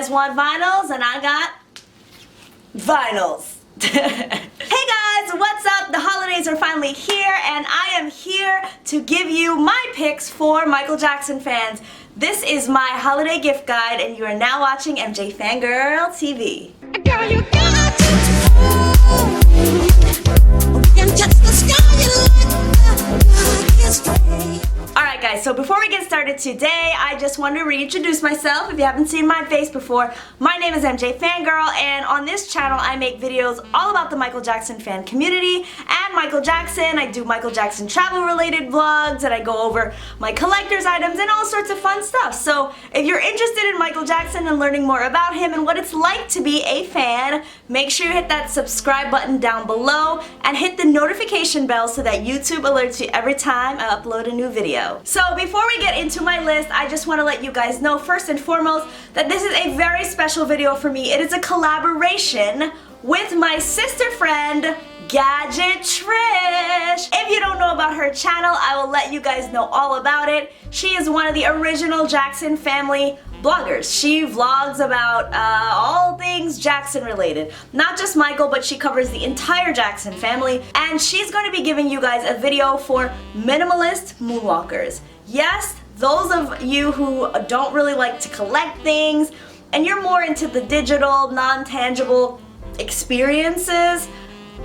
guys want vinyls? And I got vinyls. Hey guys, what's up? The holidays are finally here and I am here to give you my picks for Michael Jackson fans. This is my holiday gift guide and you are now watching MJ Fangirl TV. Girl, you got to and touch the sky, you like the history. Alright guys, so before we get started today, I just want to reintroduce myself if you haven't seen my face before. My name is MJ Fangirl and on this channel I make videos all about the Michael Jackson fan community and Michael Jackson. I do Michael Jackson travel related vlogs and I go over my collector's items and all sorts of fun stuff. So if you're interested in Michael Jackson and learning more about him and what it's like to be a fan, make sure you hit that subscribe button down below and hit the notification bell so that YouTube alerts you every time I upload a new video. So before we get into my list, I just want to let you guys know first and foremost that this is a very special video for me. It is a collaboration with my sister friend, Gadget Trish. If you don't know about her channel, I will let you guys know all about it. She is one of the original Jackson family bloggers. She vlogs about all things Jackson related. Not just Michael, but she covers the entire Jackson family. And she's going to be giving you guys a video for minimalist moonwalkers. Yes, those of you who don't really like to collect things and you're more into the digital, non-tangible experiences,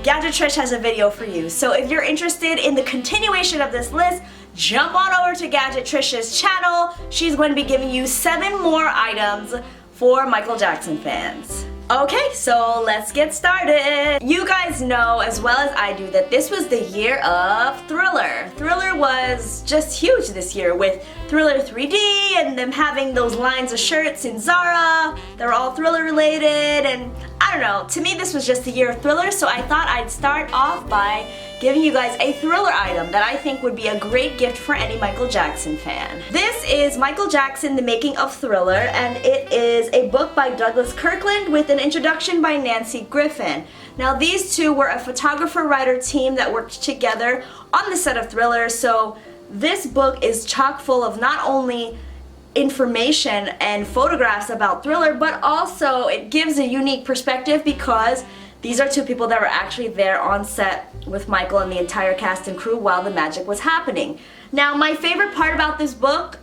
Gadget Trish has a video for you. So if you're interested in the continuation of this list, jump on over to Gadget Trish's channel. She's going to be giving you 7 more items for Michael Jackson fans. Okay, so let's get started. You guys know as well as I do that this was the year of Thriller. Thriller was just huge this year with Thriller 3D and them having those lines of shirts in Zara. They're all Thriller related and I don't know, to me this was just the year of Thriller, so I thought I'd start off by giving you guys a Thriller item that I think would be a great gift for any Michael Jackson fan. This is Michael Jackson, The Making of Thriller, and it is a book by Douglas Kirkland with an introduction by Nancy Griffin. Now these two were a photographer-writer team that worked together on the set of Thriller, so this book is chock full of not only information and photographs about Thriller, but also it gives a unique perspective because these are two people that were actually there on set with Michael and the entire cast and crew while the magic was happening. Now, my favorite part about this book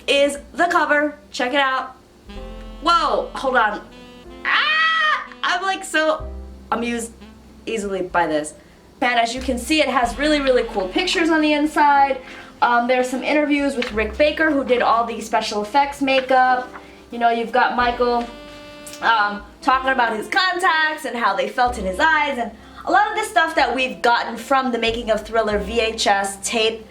is the cover. Check it out. Whoa, hold on. Ah! I'm like so amused easily by this. And as you can see, it has really, really cool pictures on the inside. There's some interviews with Rick Baker, who did all the special effects makeup. You know, you've got Michael talking about his contacts and how they felt in his eyes, and a lot of the stuff that we've gotten from the Making of Thriller VHS tape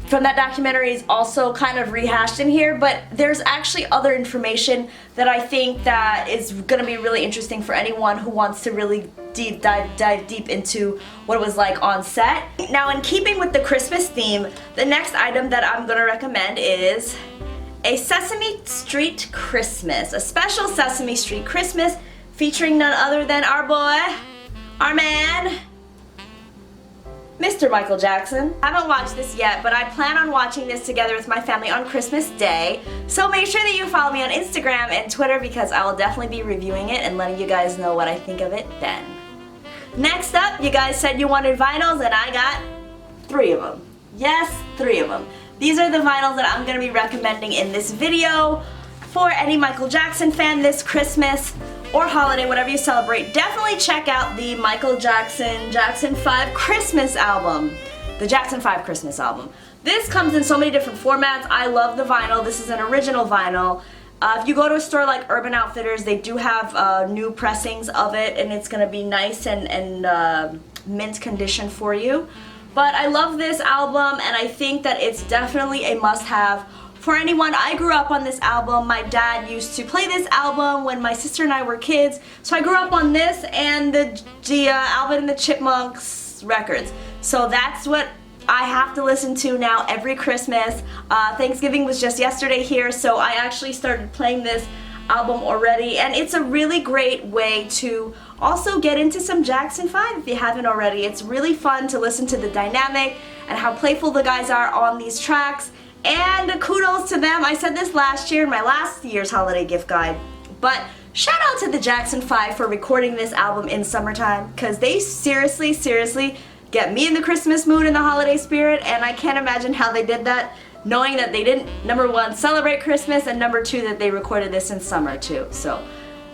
from that documentary is also kind of rehashed in here, but there's actually other information that I think that is going to be really interesting for anyone who wants to really dive deep into what it was like on set. Now, in keeping with the Christmas theme, the next item that I'm going to recommend is a Sesame Street Christmas, a special Sesame Street Christmas featuring none other than our boy, our man, Mr. Michael Jackson. I haven't watched this yet, but I plan on watching this together with my family on Christmas Day. So make sure that you follow me on Instagram and Twitter because I will definitely be reviewing it and letting you guys know what I think of it then. Next up, you guys said you wanted vinyls and I got 3 of them. Yes, 3 of them. These are the vinyls that I'm going to be recommending in this video for any Michael Jackson fan this Christmas or holiday, whatever you celebrate. Definitely check out the Michael Jackson 5 Christmas album, the Jackson 5 Christmas album. This comes in so many different formats. I love the vinyl. This is an original vinyl. If you go to a store like Urban Outfitters, they do have new pressings of it, and it's going to be nice and mint condition for you. But I love this album, and I think that it's definitely a must-have for anyone. I grew up on this album. My dad used to play this album when my sister and I were kids, so I grew up on this and the Alvin and the Chipmunks records. So that's what I have to listen to now every Christmas. Thanksgiving was just yesterday here, so I actually started playing this album already, and it's a really great way to also get into some Jackson 5 if you haven't already. It's really fun to listen to the dynamic and how playful the guys are on these tracks, and kudos to them. I said this last year in my last year's holiday gift guide, But shout out to the Jackson 5 for recording this album in summertime, because they seriously get me in the Christmas mood and the holiday spirit, and I can't imagine how they did that, knowing that they didn't, number one, celebrate Christmas, and number two, that they recorded this in summer too. So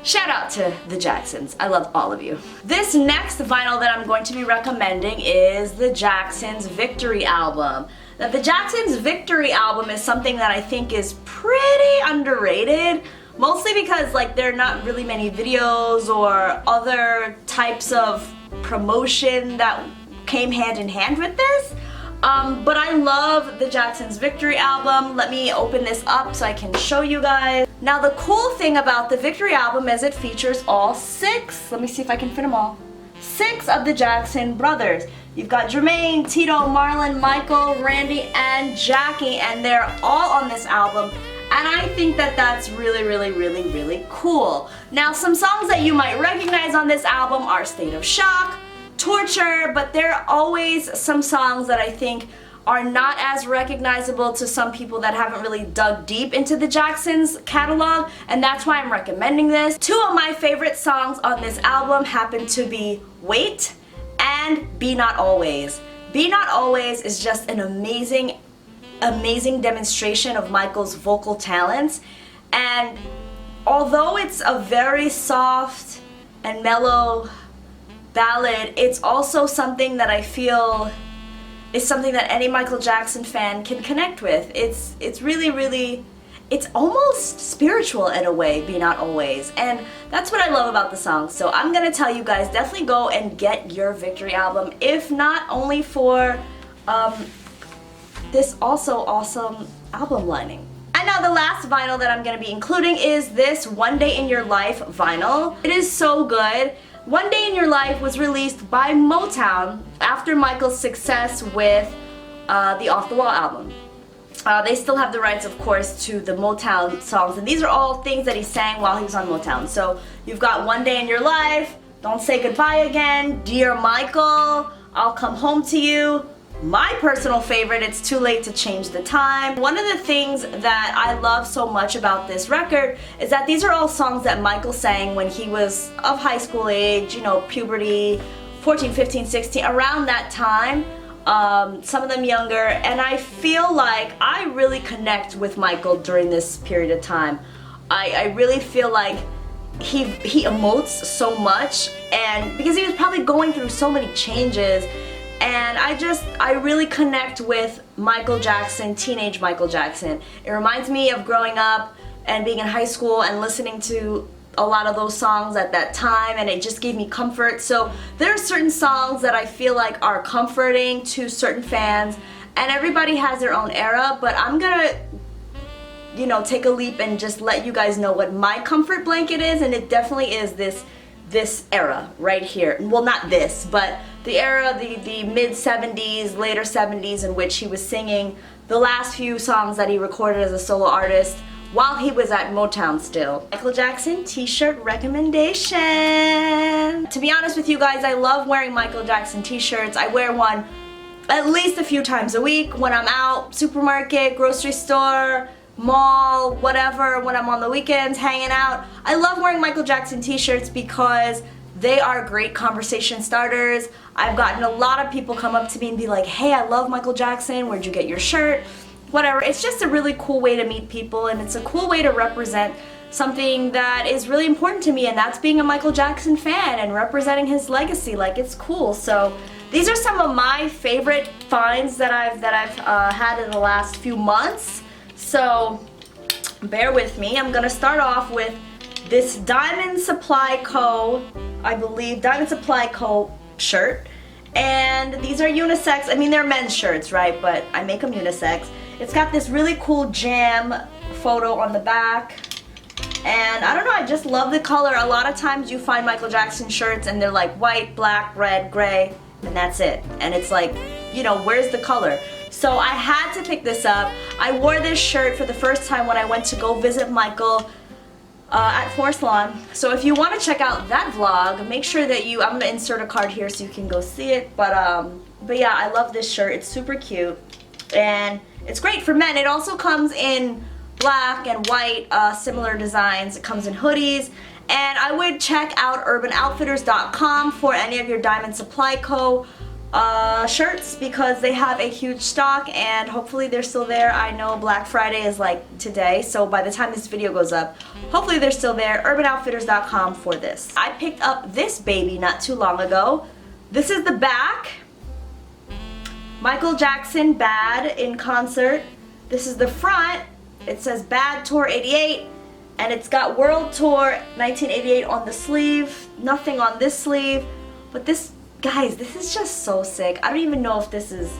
shout out to the Jacksons. I love all of you. This next vinyl that I'm going to be recommending is the Jacksons Victory album. Now, the Jacksons Victory album is something that I think is pretty underrated, mostly because like there are not really many videos or other types of promotion that came hand in hand with this. But I love the Jacksons Victory album. Let me open this up so I can show you guys. Now, the cool thing about the Victory album is it features all six, let me see if I can fit them all, six of the Jackson brothers. You've got Jermaine, Tito, Marlon, Michael, Randy, and Jackie, and they're all on this album. And I think that that's really cool. Now, some songs that you might recognize on this album are State of Shock, Torture, but there are always some songs that I think are not as recognizable to some people that haven't really dug deep into the Jacksons catalog, and that's why I'm recommending this. Two of my favorite songs on this album happen to be Wait and Be Not Always. Be Not Always is just an amazing demonstration of Michael's vocal talents, and although it's a very soft and mellow ballad, it's also something that I feel is something that any Michael Jackson fan can connect with. It's really, it's almost spiritual in a way, Be Not Always, and that's what I love about the song. So I'm gonna tell you guys, definitely go and get your Victory album, if not only for this also awesome album lining. And now the last vinyl that I'm gonna be including is this One Day in Your Life vinyl. It is so good. One Day in Your Life was released by Motown after Michael's success with the Off the Wall album. They still have the rights, of course, to the Motown songs, and these are all things that he sang while he was on Motown. So you've got One Day in Your Life, Don't Say Goodbye Again, Dear Michael, I'll Come Home to You. My personal favorite, It's Too Late to Change the Time. One of the things that I love so much about this record is that these are all songs that Michael sang when he was of high school age, you know, puberty, 14, 15, 16, around that time. Some of them younger, and I feel like I really connect with Michael during this period of time. I really feel like he emotes so much, and because he was probably going through so many changes. And I really connect with Michael Jackson, teenage Michael Jackson. It reminds me of growing up and being in high school and listening to a lot of those songs at that time, and it just gave me comfort. So there are certain songs that I feel like are comforting to certain fans, and everybody has their own era, but I'm gonna, you know, take a leap and just let you guys know what my comfort blanket is, and it definitely is this era right here. Well, not this, but the era, the mid-70s, later 70s, in which he was singing the last few songs that he recorded as a solo artist while he was at Motown still. Michael Jackson t-shirt recommendation. To be honest with you guys, I love wearing Michael Jackson t-shirts. I wear one at least a few times a week when I'm out, supermarket, grocery store, mall, whatever, when I'm on the weekends hanging out. I love wearing Michael Jackson t-shirts because they are great conversation starters. I've gotten a lot of people come up to me and be like, hey, I love Michael Jackson, where'd you get your shirt? Whatever. It's just a really cool way to meet people, and it's a cool way to represent something that is really important to me, and that's being a Michael Jackson fan and representing his legacy. Like, it's cool. So these are some of my favorite finds that I've had in the last few months. So bear with me. I'm gonna start off with this Diamond Supply Co., I believe, Diamond Supply Co. shirt. And these are unisex. I mean, they're men's shirts, right? But I make them unisex. It's got this really cool jam photo on the back. And I don't know, I just love the color. A lot of times you find Michael Jackson shirts and they're like white, black, red, gray, and that's it. And it's like, you know, where's the color? So I had to pick this up. I wore this shirt for the first time when I went to go visit Michael at Forest Lawn. So if you want to check out that vlog, make sure that I'm going to insert a card here so you can go see it. But yeah, I love this shirt. It's super cute. And it's great for men. It also comes in black and white, similar designs. It comes in hoodies. And I would check out urbanoutfitters.com for any of your Diamond Supply Co. Shirts because they have a huge stock and hopefully they're still there. I know Black Friday is like today, so by the time this video goes up, hopefully they're still there. urbanoutfitters.com for this. I picked up this baby not too long ago. This is the back. Michael Jackson, Bad in concert. This is the front. It says Bad Tour 88 and it's got World Tour 1988 on the sleeve. Nothing on this sleeve, but this, guys, this is just so sick. I don't even know if this is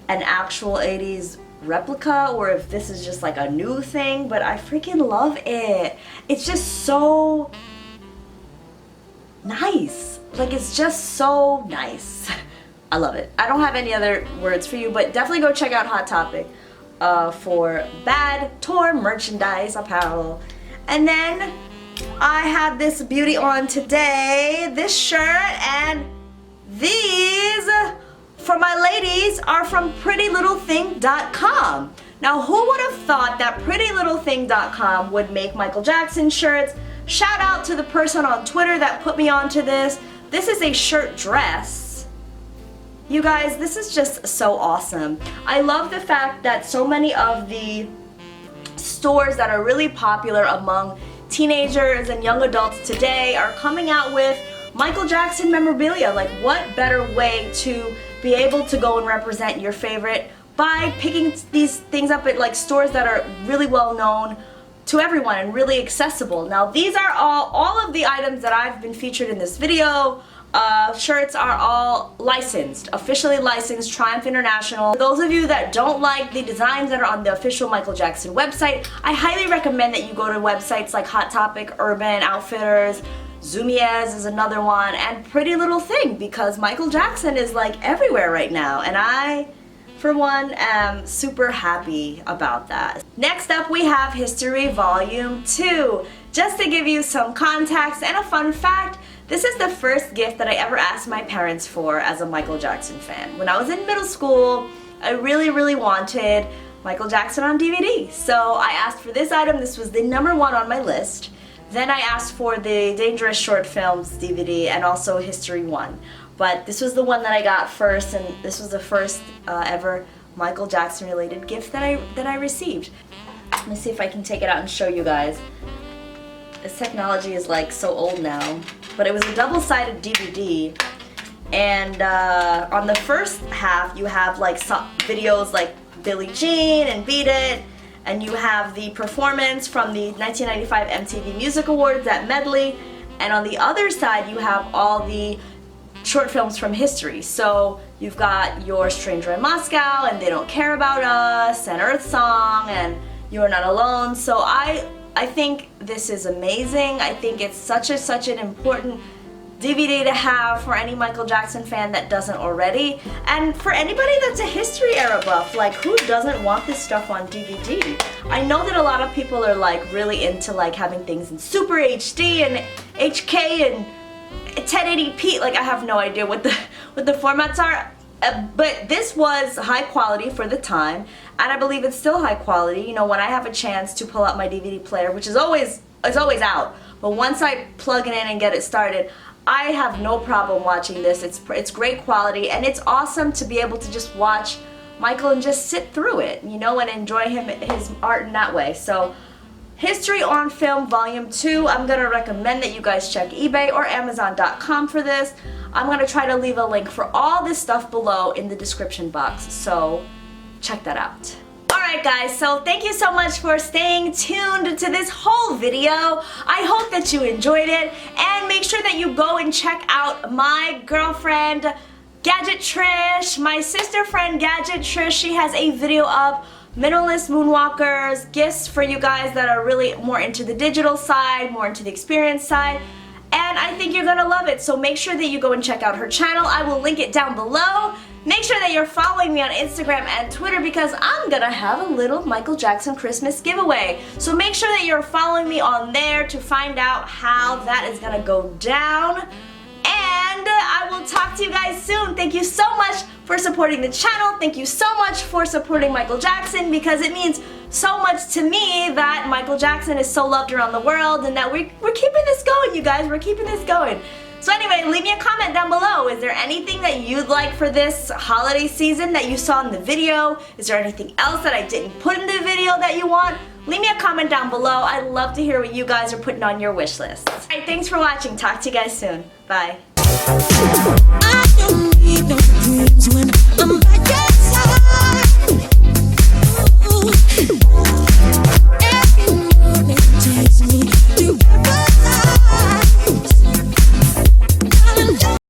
an actual 80s replica or if this is just like a new thing, but I freaking love it. It's just so nice. Like, it's just so nice. I love it. I don't have any other words for you, but definitely go check out Hot Topic for Bad Tour merchandise apparel. And then I have this beauty on today, this shirt, and these for my ladies are from PrettyLittleThing.com. Now, who would have thought that PrettyLittleThing.com would make Michael Jackson shirts? Shout out to the person on Twitter that put me onto this. This is a shirt dress. You guys, this is just so awesome. I love the fact that so many of the stores that are really popular among teenagers and young adults today are coming out with Michael Jackson memorabilia. Like, what better way to be able to go and represent your favorite by picking these things up at like stores that are really well known to everyone and really accessible. Now, these are all of the items that I've been featured in this video. Shirts are all licensed, officially licensed, Triumph International. For those of you that don't like the designs that are on the official Michael Jackson website, I highly recommend that you go to websites like Hot Topic, Urban Outfitters, Zumiez is another one, and Pretty Little Thing, because Michael Jackson is like everywhere right now, and I, for one, am super happy about that. Next up, we have History Volume 2. Just to give you some context and a fun fact, this is the first gift that I ever asked my parents for as a Michael Jackson fan. When I was in middle school, I really wanted Michael Jackson on DVD. So I asked for this item. This was the #1 on my list. Then I asked for the Dangerous Short Films DVD and also History 1. But this was the one that I got first, and this was the first ever Michael Jackson related gift that I received. Let me see if I can take it out and show you guys. This technology is like so old now. But it was a double-sided DVD, and on the first half you have like some videos like Billie Jean and Beat It, and you have the performance from the 1995 MTV Music Awards, that medley, and on the other side you have all the short films from history. So you've got your Stranger in Moscow and They Don't Care About Us and Earth Song and You're Not Alone. So I think this is amazing. I think it's such an important DVD to have for any Michael Jackson fan that doesn't already. And for anybody that's a history era buff, like, who doesn't want this stuff on DVD? I know that a lot of people are like really into like having things in Super HD and HK and 1080p. Like, I have no idea what the formats are. But this was high quality for the time, and I believe it's still high quality. You know, when I have a chance to pull out my DVD player, which is always out, but once I plug it in and get it started, I have no problem watching this. It's great quality, and it's awesome to be able to just watch Michael and just sit through it, you know, and enjoy his art in that way. So, History on Film Volume 2, I'm going to recommend that you guys check eBay or Amazon.com for this. I'm going to try to leave a link for all this stuff below in the description box, so check that out. Alright guys, so thank you so much for staying tuned to this whole video. I hope that you enjoyed it, and make sure that you go and check out my girlfriend, Gadget Trish, my sister friend Gadget Trish. She has a video up, minimalist moonwalkers, gifts for you guys that are really more into the digital side, more into the experience side, and I think you're gonna love it. So make sure that you go and check out her channel. I will link it down below. Make sure that you're following me on Instagram and Twitter because I'm gonna have a little Michael Jackson Christmas giveaway. So make sure that you're following me on there to find out how that is gonna go down. And I will talk to you guys soon. Thank you so much for supporting the channel. Thank you so much for supporting Michael Jackson, because it means so much to me that Michael Jackson is so loved around the world and that we're keeping this going, you guys. We're keeping this going. So anyway, leave me a comment down below. Is there anything that you'd like for this holiday season that you saw in the video? Is there anything else that I didn't put in the video that you want? Leave me a comment down below. I'd love to hear what you guys are putting on your wish list. Alright, thanks for watching. Talk to you guys soon. Bye. I don't need no dreams when I'm back.